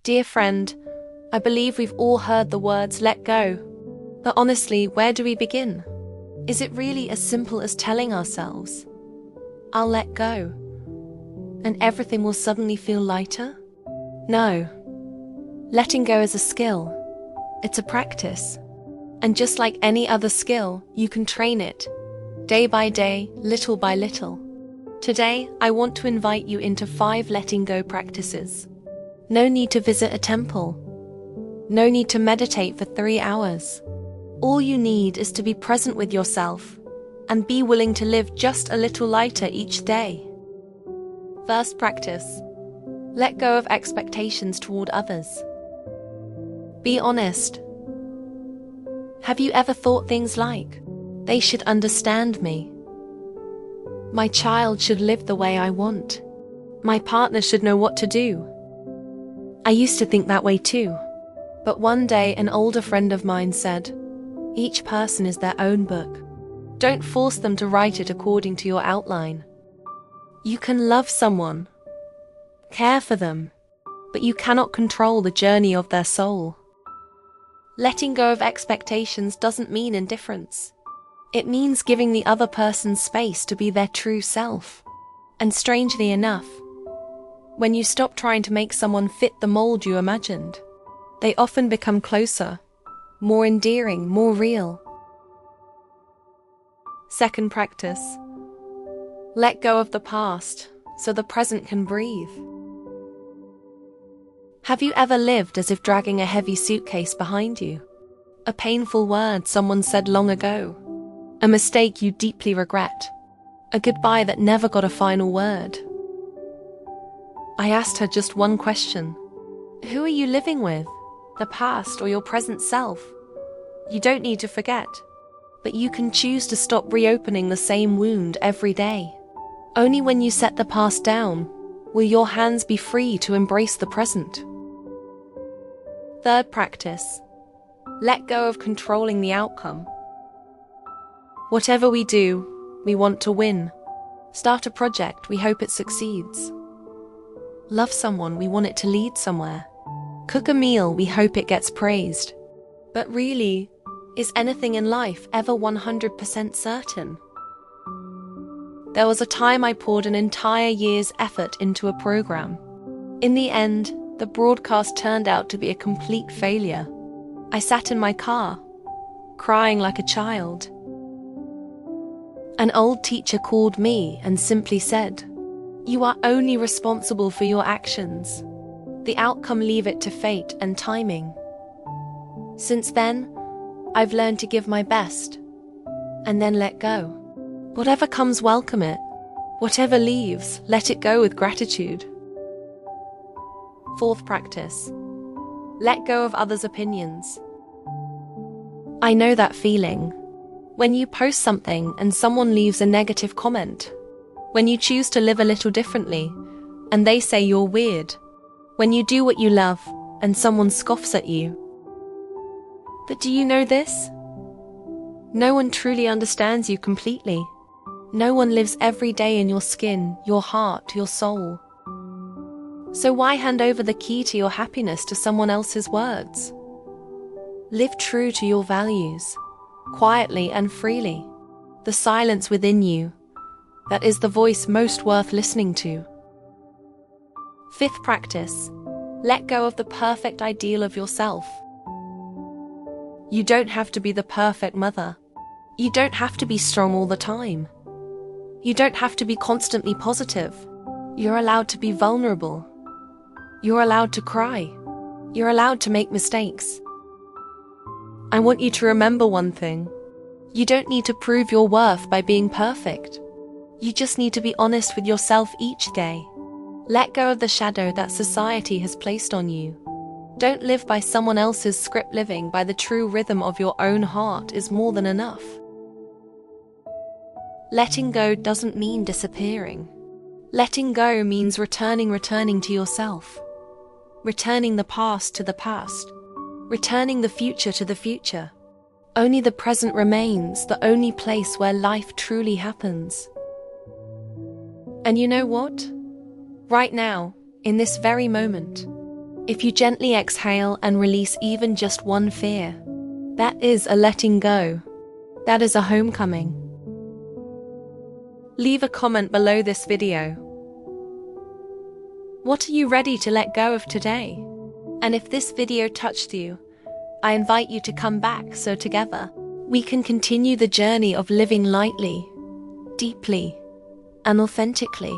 Dear friend, I believe we've all heard the words let go. But honestly, where do we begin? Is it really as simple as telling ourselves, I'll let go, and everything will suddenly feel lighter? No. Letting go is a skill. It's a practice. And just like any other skill, you can train it, day by day, little by little. Today, I want to invite you into 5 letting go practices. No need to visit a temple. No need to meditate for 3 hours. All you need is to be present with yourself and be willing to live just a little lighter each day. First practice. Let go of expectations toward others. Be honest. Have you ever thought things like, they should understand me? My child should live the way I want. My partner should know what to do. I used to think that way too. But one day an older friend of mine said, each person is their own book. Don't force them to write it according to your outline. You can love someone, care for them, but you cannot control the journey of their soul. Letting go of expectations doesn't mean indifference. It means giving the other person space to be their true self. And strangely enough, when you stop trying to make someone fit the mold you imagined, they often become closer, more endearing, more real. Second practice. Let go of the past so the present can breathe. Have you ever lived as if dragging a heavy suitcase behind you? A painful word someone said long ago. A mistake you deeply regret. A goodbye that never got a final word. I asked her just one question. Who are you living with? The past or your present self? You don't need to forget, but you can choose to stop reopening the same wound every day. Only when you set the past down will your hands be free to embrace the present. Third practice. Let go of controlling the outcome. Whatever we do, we want to win. Start a project, we hope it succeeds. Love someone, we want it to lead somewhere. Cook a meal, we hope it gets praised. But really, is anything in life ever 100% certain? There was a time I poured an entire year's effort into a program. In the end, the broadcast turned out to be a complete failure. I sat in my car, crying like a child. An old teacher called me and simply said, "You are only responsible for your actions. The outcome, leave it to fate and timing." Since then, I've learned to give my best and then let go. Whatever comes, welcome it. Whatever leaves, let it go with gratitude. Fourth practice. Let go of others' opinions. I know that feeling. When you post something and someone leaves a negative comment. When you choose to live a little differently and they say you're weird. When you do what you love and someone scoffs at you. But do you know this? No one truly understands you completely. No one lives every day in your skin, your heart, your soul. So why hand over the key to your happiness to someone else's words? Live true to your values, quietly and freely. The silence within you, that is the voice most worth listening to. Fifth practice. Let go of the perfect ideal of yourself. You don't have to be the perfect mother. You don't have to be strong all the time. You don't have to be constantly positive. You're allowed to be vulnerable. You're allowed to cry. You're allowed to make mistakes. I want you to remember one thing. You don't need to prove your worth by being perfect. You just need to be honest with yourself each day. Let go of the shadow that society has placed on you. Don't live by someone else's script. Living by the true rhythm of your own heart is more than enough. Letting go doesn't mean disappearing. Letting go means returning to yourself. Returning the past to the past. Returning the future to the future. Only the present remains the only place where life truly happens. And you know what? Right now, in this very moment, If you gently exhale and release even just one fear, that is a letting go. That is a homecoming. Leave a comment below this video. What are you ready to let go of today? And if this video touched you, I invite you to come back so together we can continue the journey of living lightly, deeply, and authentically.